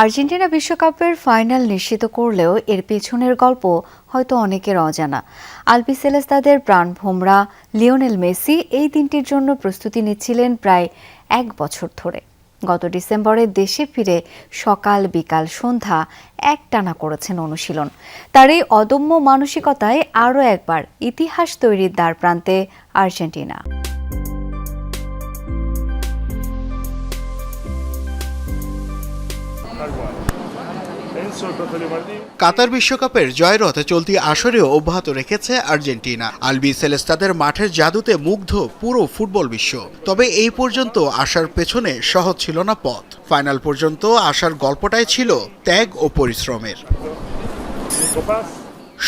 Argentina বিশ্বকাপের final নিশ্চিত করলেও এর পেছনের গল্প হয়তো অনেকের অজানা। আলবিসেলেস্তাদের প্রাণভোমরা লিওনেল মেসি এই দিনটির জন্য প্রস্তুতি নিচ্ছিলেন প্রায় 1 বছর ধরে। গত ডিসেম্বরে দেশে ফিরে সকাল বিকাল সন্ধ্যা একটানা করেছেন অনুশীলন। তার এই অদম্য মানসিকতায় আরও একবার ইতিহাস তৈরির দ্বারপ্রান্তে আর্জেন্টিনা। কাতার বিশ্বকাপের জয়রথ চলতি আসরেও অব্যাহত রেখেছে আর্জেন্টিনা। আলবিসেলেস্তাদের মাঠের জাদুতে মুগ্ধ পুরো ফুটবল বিশ্ব। তবে এই পর্যন্ত আসার পেছনে সহজ ছিল না পথ। ফাইনাল পর্যন্ত আসার গল্পটাই ছিল ত্যাগ ও পরিশ্রমের।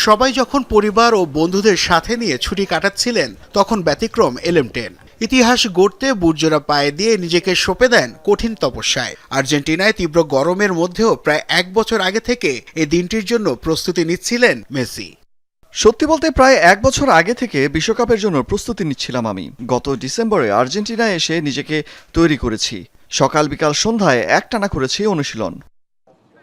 সবাই যখন পরিবার ও বন্ধুদের সাথে নিয়ে ছুটি কাটাচ্ছিলেন, তখন ব্যতিক্রম এলএম10। ইতিহাস গড়তে বুটজোড়া পায়ে দিয়ে নিজেকে সঁপে দেন কঠিন তপস্যায়। আর্জেন্টিনায় তীব্র গরমের মধ্যেও প্রায় 1 বছর আগে থেকে এই দিনটির জন্য প্রস্তুতি নিচ্ছিলেন মেসি। সত্যি বলতে প্রায় 1 বছর আগে থেকে বিশ্বকাপের জন্য প্রস্তুতি নিচ্ছিলাম আমি। গত ডিসেম্বরে আর্জেন্টিনায় এসে নিজেকে তৈরি করেছি। সকাল বিকাল সন্ধ্যায় একটানা করেছি অনুশীলন।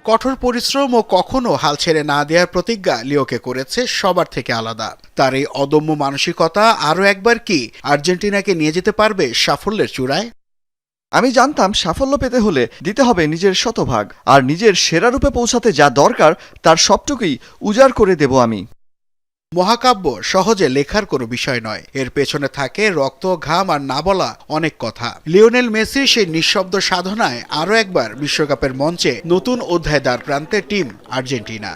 কঠোর পরিশ্রম ও কখনো হাল ছেড়ে না দেওয়ার প্রতিজ্ঞা লিওকে করেছে সবার থেকে আলাদা। তার এই অদম্য মানসিকতা আরও একবার কি আর্জেন্টিনাকে নিয়ে যেতে পারবে সাফল্যের চূড়ায়? আমি জানতাম সাফল্য পেতে হলে দিতে হবে নিজের শতভাগ, আর নিজের সেরা রূপে পৌঁছাতে যা দরকার তার সবটুকুই উজাড় করে দেব আমি। মহাকাব্য সহজে লেখার কোনো বিষয় নয়। এর পেছনে থাকে রক্ত, ঘাম আর না বলা অনেক কথা। লিওনেল মেসি সেই নিঃশব্দ সাধনায় আরও একবার বিশ্বকাপের মঞ্চে নতুন অধ্যায় দ্বার প্রান্তে টিম আর্জেন্টিনা।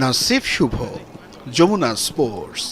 নাসিফ শুভ, যমুনা স্পোর্টস।